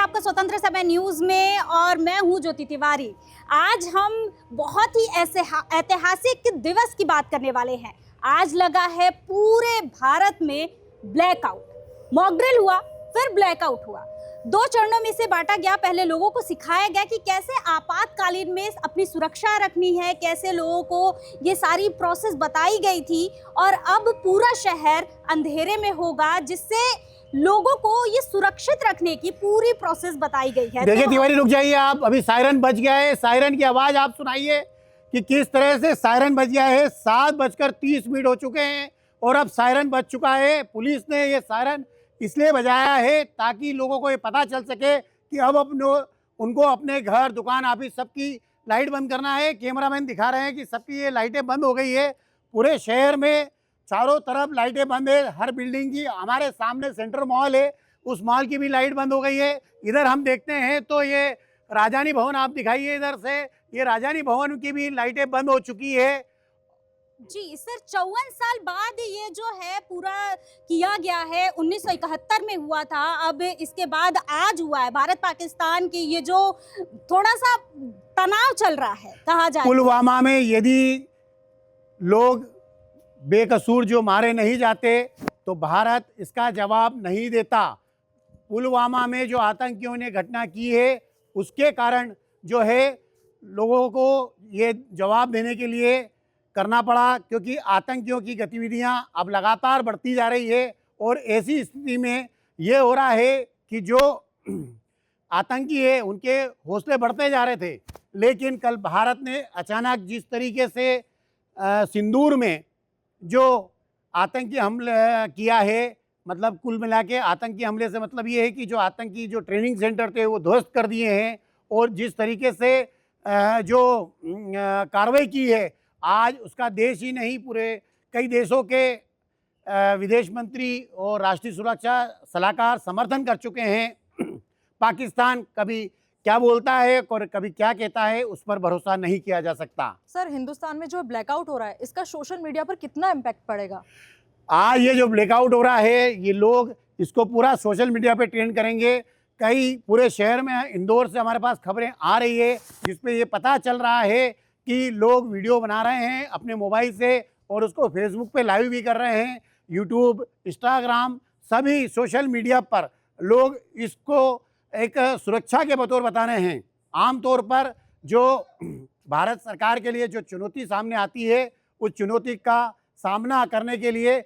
आपका स्वतंत्र समय न्यूज़ में और मैं हूं ज्योति तिवारी। आज हम बहुत ही ऐसे ऐतिहासिक दिवस की बात करने वाले हैं। आज लगा है पूरे भारत में ब्लैकआउट। मॉक ड्रिल हुआ, फिर ब्लैकआउट हुआ। 2 चरणों में से बांटा गया। पहले लोगों को सिखाया गया कि कैसे आपातकालीन में अपनी सुरक्षा रखनी है, कैसे लोगों को ये सारी प्रोसेस बताई गई थी। और अब पूरा शहर अंधेरे में होगा, जिससे लोगों को ये सुरक्षित रखने की पूरी प्रोसेस बताई गई है। देखिए तिवारी, रुक जाइए आप। अभी सायरन बज गया है। सायरन की आवाज़ आप सुनाइए कि किस तरह से सायरन बज गया है। 7:30 हो चुके हैं और अब सायरन बज चुका है। पुलिस ने ये सायरन इसलिए बजाया है ताकि लोगों को ये पता चल सके कि अब उनको अपने घर, दुकान, ऑफिस सबकी लाइट बंद करना है। कैमरामैन दिखा रहे हैं कि सबकी ये लाइटें बंद हो गई है। पूरे शहर में चारों तरफ लाइटें बंद है। हर बिल्डिंग की, हमारे सामने सेंट्रल मॉल है, उस मॉल की भी लाइट बंद हो गई है। इधर हम देखते हैं तो ये राजधानी भवन आप दिखाइए इधर से, ये राजधानी भवन की भी लाइटें बंद हो चुकी है। जी सर, 54 साल बाद ये जो है पूरा किया गया है। 1971 में हुआ था, अब इसके बाद आज हुआ है। भारत पाकिस्तान की ये जो थोड़ा सा तनाव चल रहा है, कहा जाए पुलवामा में यदि लोग बेकसूर जो मारे नहीं जाते तो भारत इसका जवाब नहीं देता। पुलवामा में जो आतंकियों ने घटना की है उसके कारण जो है लोगों को ये जवाब देने के लिए करना पड़ा, क्योंकि आतंकियों की गतिविधियां अब लगातार बढ़ती जा रही है। और ऐसी स्थिति में ये हो रहा है कि जो आतंकी है उनके हौसले बढ़ते जा रहे थे। लेकिन कल भारत ने अचानक जिस तरीके से सिंदूर में जो आतंकी हमला किया है, मतलब कुल मिला के आतंकी हमले से मतलब ये है कि जो आतंकी जो ट्रेनिंग सेंटर थे वो ध्वस्त कर दिए हैं। और जिस तरीके से जो कार्रवाई की है, आज उसका देश ही नहीं पूरे कई देशों के विदेश मंत्री और राष्ट्रीय सुरक्षा सलाहकार समर्थन कर चुके हैं। पाकिस्तान कभी क्या बोलता है और कभी क्या कहता है, उस पर भरोसा नहीं किया जा सकता। सर, हिंदुस्तान में जो ब्लैकआउट हो रहा है, इसका सोशल मीडिया पर कितना इम्पैक्ट पड़ेगा? आज ये जो ब्लैकआउट हो रहा है, ये लोग इसको पूरा सोशल मीडिया पे ट्रेंड करेंगे। कई पूरे शहर में, इंदौर से हमारे पास खबरें आ रही है जिसपे ये पता चल रहा है कि लोग वीडियो बना रहे हैं अपने मोबाइल से और उसको फेसबुक पे लाइव भी कर रहे हैं। यूट्यूब, इंस्टाग्राम, सभी सोशल मीडिया पर लोग इसको एक सुरक्षा के बतौर बता रहे हैं। आमतौर पर जो भारत सरकार के लिए जो चुनौती सामने आती है, उस चुनौती का सामना करने के लिए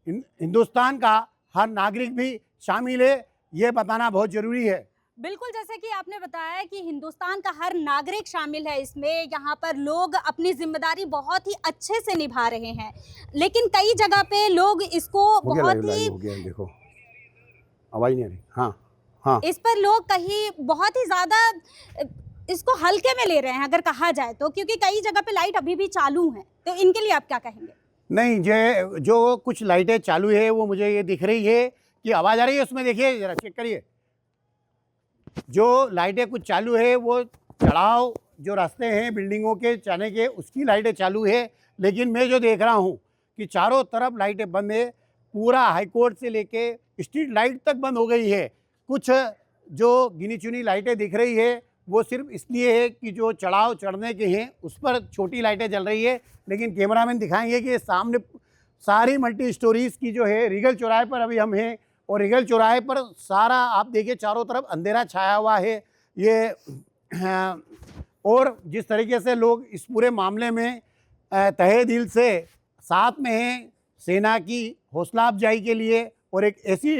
हिंदुस्तान का हर नागरिक भी शामिल है, ये बताना बहुत ज़रूरी है। बिल्कुल, जैसे कि आपने बताया कि हिंदुस्तान का हर नागरिक शामिल है इसमें। यहाँ पर लोग अपनी जिम्मेदारी बहुत ही अच्छे से निभा रहे हैं, लेकिन कई जगह पे लोग इसको बहुत ही देखो आवाज़ नहीं आ रही। हाँ, इस पर लोग कहीं बहुत ही ज़्यादा इसको हल्के में ले रहे हैं अगर कहा जाए तो, क्योंकि कई जगह पे लाइट अभी भी चालू है। तो इनके लिए आप क्या कहेंगे? नहीं, जो कुछ लाइटें चालू है वो मुझे ये दिख रही है कि आवाज़ आ रही है उसमें। देखिए ज़रा चेक करिए, जो लाइटें कुछ चालू है वो चढ़ाव जो रास्ते हैं बिल्डिंगों के जाने के, उसकी लाइटें चालू है। लेकिन मैं जो देख रहा हूँ कि चारों तरफ लाइटें बंद है। पूरा हाईकोर्ट से लेके स्ट्रीट लाइट तक बंद हो गई है। कुछ जो गिनी चुनी लाइटें दिख रही है वो सिर्फ इसलिए है कि जो चढ़ाव चढ़ने के हैं उस पर छोटी लाइटें जल रही है। लेकिन कैमरामैन दिखाएंगे कि सामने सारी मल्टी स्टोरीज़ की जो है रीगल चौराहे पर अभी हम हैं, और रीगल चौराहे पर सारा आप देखिए चारों तरफ अंधेरा छाया हुआ है। ये और जिस तरीके से लोग इस पूरे मामले में तहे दिल से साथ में हैं, सेना की हौसला अफजाई के लिए और एक ऐसी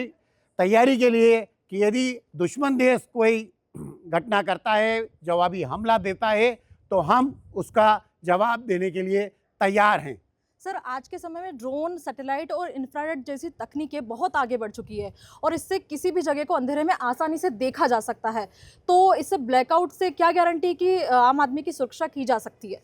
तैयारी के लिए कि यदि दुश्मन देश कोई घटना करता है, जवाबी हमला देता है, तो हम उसका जवाब देने के लिए तैयार हैं। सर, आज के समय में ड्रोन, सैटेलाइट और इंफ्रारेड जैसी तकनीकें बहुत आगे बढ़ चुकी है और इससे किसी भी जगह को अंधेरे में आसानी से देखा जा सकता है। तो इससे ब्लैकआउट से क्या गारंटी कि आम आदमी की सुरक्षा की जा सकती है?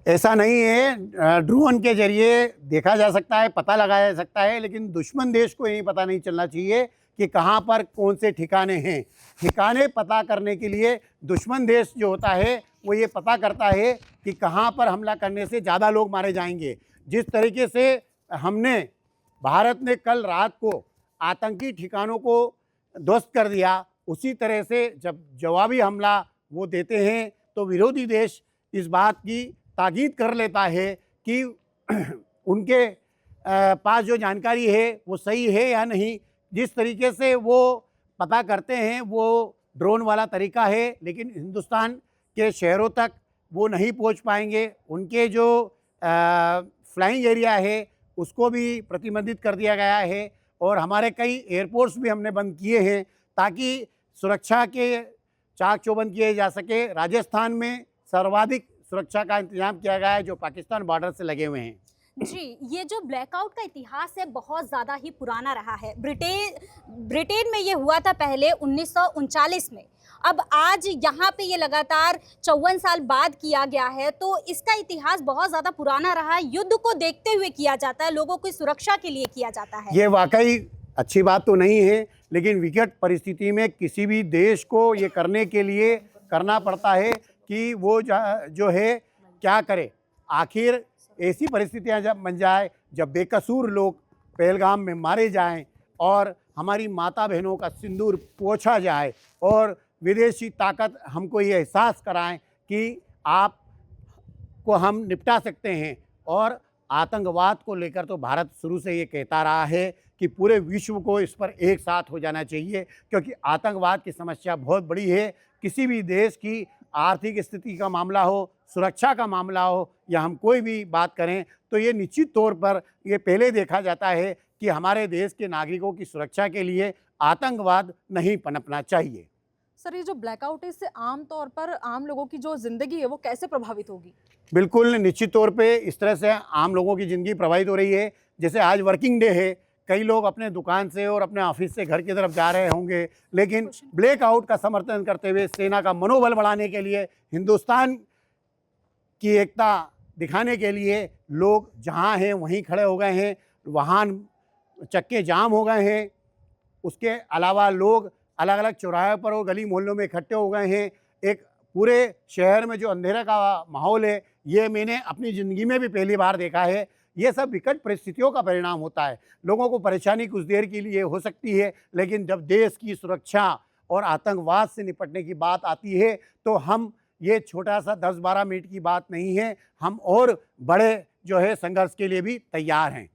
ऐसा नहीं है, ड्रोन के जरिए देखा जा सकता है, पता लगाया जा सकता है, लेकिन दुश्मन देश को यही पता नहीं चलना चाहिए कि कहाँ पर कौन से ठिकाने हैं। ठिकाने पता करने के लिए दुश्मन देश जो होता है वो ये पता करता है कि कहाँ पर हमला करने से ज़्यादा लोग मारे जाएंगे। जिस तरीके से हमने, भारत ने कल रात को आतंकी ठिकानों को ध्वस्त कर दिया, उसी तरह से जब जवाबी हमला वो देते हैं तो विरोधी देश इस बात की ताकीद कर लेता है कि उनके पास जो जानकारी है वो सही है या नहीं। जिस तरीके से वो पता करते हैं वो ड्रोन वाला तरीका है, लेकिन हिंदुस्तान के शहरों तक वो नहीं पहुंच पाएंगे। उनके जो फ्लाइंग एरिया है उसको भी प्रतिबंधित कर दिया गया है और हमारे कई एयरपोर्ट्स भी हमने बंद किए हैं ताकि सुरक्षा के चाक चौबंद किए जा सके। राजस्थान में सर्वाधिक सुरक्षा का इंतजाम किया गया है जो पाकिस्तान बॉर्डर से लगे हुए हैं। जी, ये जो ब्लैकआउट का इतिहास है बहुत ज़्यादा ही पुराना रहा है। ब्रिटेन में ये हुआ था पहले 1939 में। अब आज यहाँ पे ये लगातार 54 साल बाद किया गया है, तो इसका इतिहास बहुत ज़्यादा पुराना रहा है। युद्ध को देखते हुए किया जाता है, लोगों की सुरक्षा के लिए किया जाता है। ये वाकई अच्छी बात तो नहीं है, लेकिन विकट परिस्थिति में किसी भी देश को ये करने के लिए करना पड़ता है कि वो जो है क्या करे। आखिर ऐसी परिस्थितियां जब बन जाए जब बेकसूर लोग पहलगाम में मारे जाएं और हमारी माता बहनों का सिंदूर पोंछा जाए और विदेशी ताकत हमको ये एहसास कराएं कि आप को हम निपटा सकते हैं। और आतंकवाद को लेकर तो भारत शुरू से ये कहता रहा है कि पूरे विश्व को इस पर एक साथ हो जाना चाहिए, क्योंकि आतंकवाद की समस्या बहुत बड़ी है। किसी भी देश की आर्थिक स्थिति का मामला हो, सुरक्षा का मामला हो, या हम कोई भी बात करें तो ये निश्चित तौर पर ये पहले देखा जाता है कि हमारे देश के नागरिकों की सुरक्षा के लिए आतंकवाद नहीं पनपना चाहिए। सर, ये जो ब्लैकआउट है इससे आम तौर पर आम लोगों की जो ज़िंदगी है वो कैसे प्रभावित होगी? बिल्कुल निश्चित तौर पे इस तरह से आम लोगों की ज़िंदगी प्रभावित हो रही है। जैसे आज वर्किंग डे है, कई लोग अपने दुकान से और अपने ऑफिस से घर की तरफ जा रहे होंगे, लेकिन ब्लैकआउट का समर्थन करते हुए सेना का मनोबल बढ़ाने के लिए, हिंदुस्तान की एकता दिखाने के लिए लोग जहाँ हैं वहीं खड़े हो गए हैं। वाहन चक्के जाम हो गए हैं। उसके अलावा लोग अलग अलग चौराहे पर और गली मोहल्लों में इकट्ठे हो गए हैं। एक पूरे शहर में जो अंधेरे का माहौल है, ये मैंने अपनी ज़िंदगी में भी पहली बार देखा है। ये सब विकट परिस्थितियों का परिणाम होता है। लोगों को परेशानी कुछ देर के लिए हो सकती है, लेकिन जब देश की सुरक्षा और आतंकवाद से निपटने की बात आती है तो हम ये छोटा सा 10-12 मिनट की बात नहीं है, हम और बड़े जो है संघर्ष के लिए भी तैयार हैं।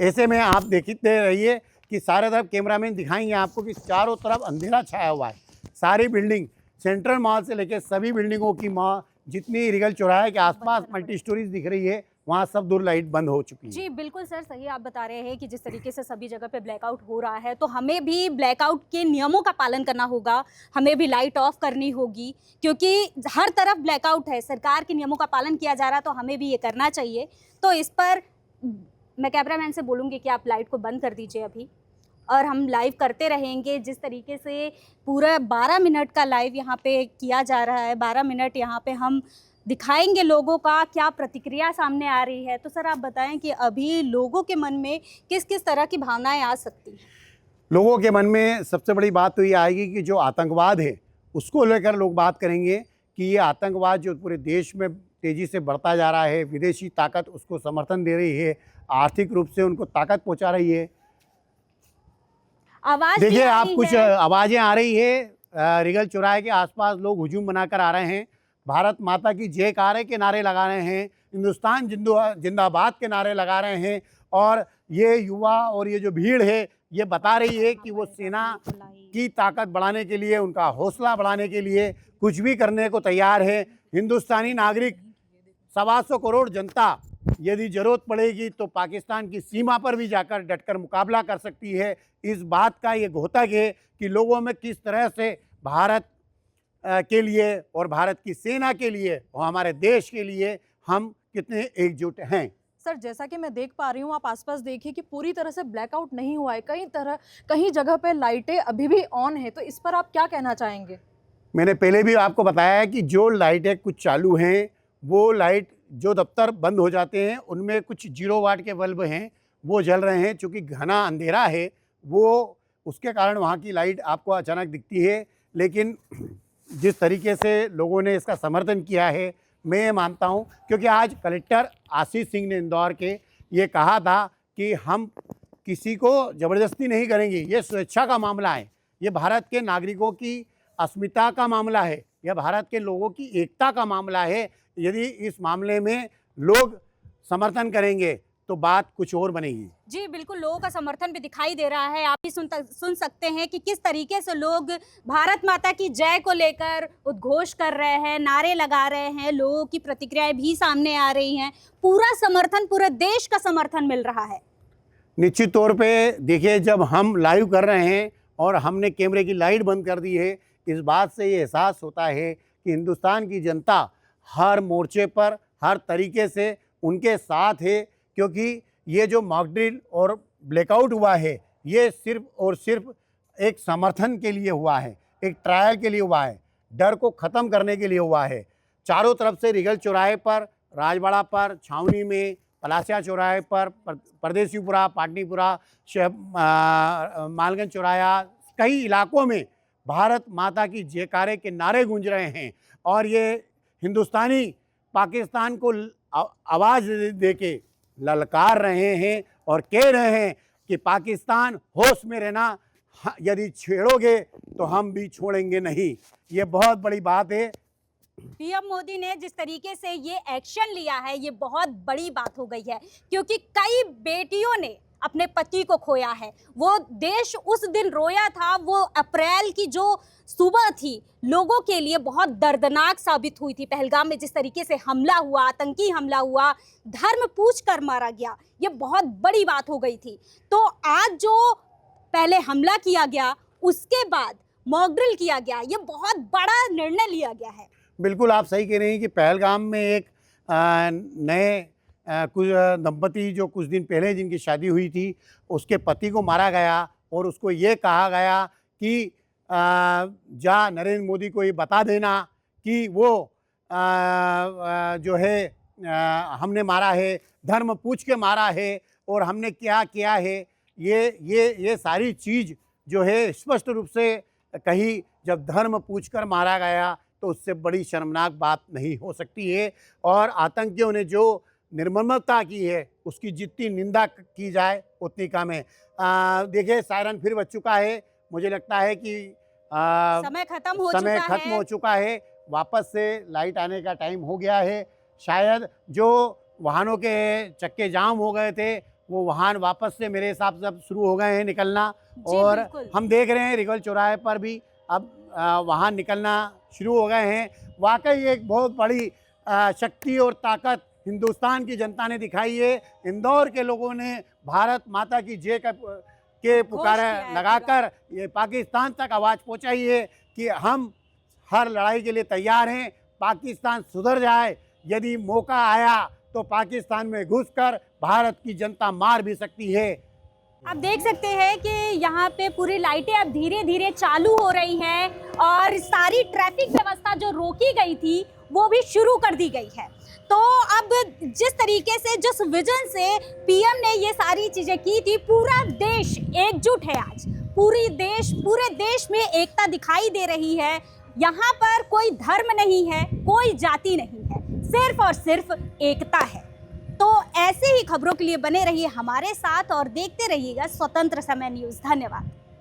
ऐसे में आप देखते रहिए कि सारे तरफ कैमरामैन दिखाएंगे आपको कि चारों तरफ अंधेरा छाया हुआ है। सारी बिल्डिंग, सेंट्रल मॉल से लेकर सभी बिल्डिंगों की जितनी रिगल चौराहे के आसपास मल्टी स्टोरीज दिख रही है, वहाँ सब दूर लाइट बंद हो चुकी है। जी बिल्कुल सर, सही आप बता रहे हैं कि जिस तरीके से सभी जगह पे ब्लैकआउट हो रहा है, तो हमें भी ब्लैकआउट के नियमों का पालन करना होगा। हमें भी लाइट ऑफ करनी होगी, क्योंकि हर तरफ ब्लैकआउट है। सरकार के नियमों का पालन किया जा रहा है, तो हमें भी ये करना चाहिए। तो इस पर मैं कैमरामैन से बोलूँगी कि आप लाइट को बंद कर दीजिए अभी, और हम लाइव करते रहेंगे। जिस तरीके से पूरा 12 मिनट का लाइव यहाँ पे किया जा रहा है, 12 मिनट यहाँ पे हम दिखाएंगे लोगों का क्या प्रतिक्रिया सामने आ रही है। तो सर आप बताएं कि अभी लोगों के मन में किस किस तरह की भावनाएं आ सकती हैं? लोगों के मन में सबसे बड़ी बात तो ये आएगी कि जो आतंकवाद है उसको लेकर लोग बात करेंगे कि ये आतंकवाद जो पूरे देश में तेज़ी से बढ़ता जा रहा है, विदेशी ताकत उसको समर्थन दे रही है, आर्थिक रूप से उनको ताकत पहुँचा रही है। आवाज़ देखिए, आप कुछ आवाज़ें आ रही है, रिगल चौराहे के आसपास लोग हुजूम बनाकर आ रहे हैं, भारत माता की जयकारे के नारे लगा रहे हैं, हिंदुस्तान जिंदाबाद के नारे लगा रहे हैं। और ये युवा और ये जो भीड़ है ये बता रही है कि वो सेना की ताकत बढ़ाने के लिए, उनका हौसला बढ़ाने के लिए कुछ भी करने को तैयार है। हिंदुस्तानी नागरिक 125 करोड़ जनता यदि ज़रूरत पड़ेगी तो पाकिस्तान की सीमा पर भी जाकर डटकर मुकाबला कर सकती है। इस बात का ये द्योतक है कि लोगों में किस तरह से भारत के लिए और भारत की सेना के लिए और हमारे देश के लिए हम कितने एकजुट हैं। सर, जैसा कि मैं देख पा रही हूँ, आप आसपास देखिए कि पूरी तरह से ब्लैकआउट नहीं हुआ है। कहीं जगह पे लाइटें अभी भी ऑन है, तो इस पर आप क्या कहना चाहेंगे? मैंने पहले भी आपको बताया है कि जो लाइटें कुछ चालू हैं, वो लाइट जो दफ्तर बंद हो जाते हैं उनमें कुछ 0 वाट के बल्ब हैं वो जल रहे हैं। चूँकि घना अंधेरा है वो उसके कारण वहाँ की लाइट आपको अचानक दिखती है। लेकिन जिस तरीके से लोगों ने इसका समर्थन किया है, मैं ये मानता हूँ, क्योंकि आज कलेक्टर आशीष सिंह ने इंदौर के ये कहा था कि हम किसी को ज़बरदस्ती नहीं करेंगी। ये स्वेच्छा का मामला है, ये भारत के नागरिकों की अस्मिता का मामला है, यह भारत के लोगों की एकता का मामला है। यदि इस मामले में लोग समर्थन करेंगे तो बात कुछ और बनेगी। जी बिल्कुल, लोगों का समर्थन भी दिखाई दे रहा है। आप भी सुन सकते हैं कि किस तरीके से लोग भारत माता की जय को लेकर उद्घोष कर रहे हैं, नारे लगा रहे हैं। लोगों की प्रतिक्रियाएं भी सामने आ रही हैं। पूरा समर्थन, पूरे देश का समर्थन मिल रहा है। निश्चित तौर पे देखिए, जब हम लाइव कर रहे हैं और हमने कैमरे की लाइट बंद कर दी है, इस बात से ये एहसास होता है कि हिंदुस्तान की जनता हर मोर्चे पर, हर तरीके से उनके साथ है। क्योंकि ये जो मॉक ड्रिल और ब्लैकआउट हुआ है, ये सिर्फ और सिर्फ एक समर्थन के लिए हुआ है, एक ट्रायल के लिए हुआ है, डर को ख़त्म करने के लिए हुआ है। चारों तरफ से रिगल चौराहे पर, राजवाड़ा पर, छावनी में, पलासिया चौराहे पर, परदेसीपुरा, पाटनीपुरा, मालगंज चौराहा, कई इलाकों में भारत माता की जयकारे के नारे गूंज रहे हैं। और ये हिंदुस्तानी पाकिस्तान को आवाज़ देके ललकार रहे हैं और कह रहे हैं कि पाकिस्तान होश में रहना, यदि छेड़ोगे तो हम भी छोड़ेंगे नहीं। ये बहुत बड़ी बात है। पीएम मोदी ने जिस तरीके से ये एक्शन लिया है, ये बहुत बड़ी बात हो गई है, क्योंकि कई बेटियों ने अपने पति को खोया है। वो देश उस दिन रोया था। वो अप्रैल की जो सुबह थी, लोगों के लिए बहुत दर्दनाक साबित हुई थी। पहलगाम में जिस तरीके से हमला हुआ, आतंकी हमला हुआ, धर्म पूछ कर मारा गया, ये बहुत बड़ी बात हो गई थी। तो आज जो पहले हमला किया गया, उसके बाद मॉक ड्रिल किया गया, ये बहुत बड़ा निर्णय लिया गया है। बिल्कुल आप सही कह रही हैं कि पहलगाम में एक नए कुछ दंपति जो कुछ दिन पहले जिनकी शादी हुई थी, उसके पति को मारा गया और उसको ये कहा गया कि जा नरेंद्र मोदी को ये बता देना कि वो जो है हमने मारा है, धर्म पूछ के मारा है और हमने क्या किया है। ये सारी चीज़ जो है स्पष्ट रूप से कही। जब धर्म पूछकर मारा गया तो उससे बड़ी शर्मनाक बात नहीं हो सकती है। और आतंकियों ने जो निर्ममता की है, उसकी जितनी निंदा की जाए उतनी कम है। देखिए, सायरन फिर बज चुका है। मुझे लगता है कि समय खत्म हो चुका है। वापस से लाइट आने का टाइम हो गया है। शायद जो वाहनों के चक्के जाम हो गए थे, वो वाहन वापस से मेरे हिसाब से अब शुरू हो गए हैं निकलना। और हम देख रहे हैं रिगल चौराहे पर भी अब वाहन निकलना शुरू हो गए हैं। वाकई एक बहुत बड़ी शक्ति और ताकत हिंदुस्तान की जनता ने दिखाई है। इंदौर के लोगों ने भारत माता की जय के पुकारे लगाकर ये पाकिस्तान तक आवाज़ पहुंचाई है कि हम हर लड़ाई के लिए तैयार हैं। पाकिस्तान सुधर जाए, यदि मौका आया तो पाकिस्तान में घुसकर भारत की जनता मार भी सकती है। आप देख सकते हैं कि यहाँ पे पूरी लाइटें अब धीरे धीरे चालू हो रही हैं और सारी ट्रैफिक व्यवस्था जो रोकी गई थी वो भी शुरू कर दी गई है। तो अब जिस तरीके से, जिस विजन से पीएम ने ये सारी चीज़ें की थी, पूरा देश एकजुट है। आज पूरे देश में एकता दिखाई दे रही है। यहाँ पर कोई धर्म नहीं है, कोई जाति नहीं है, सिर्फ और सिर्फ एकता है। तो ऐसे ही खबरों के लिए बने रहिए हमारे साथ और देखते रहिएगा स्वतंत्र समय न्यूज़। धन्यवाद।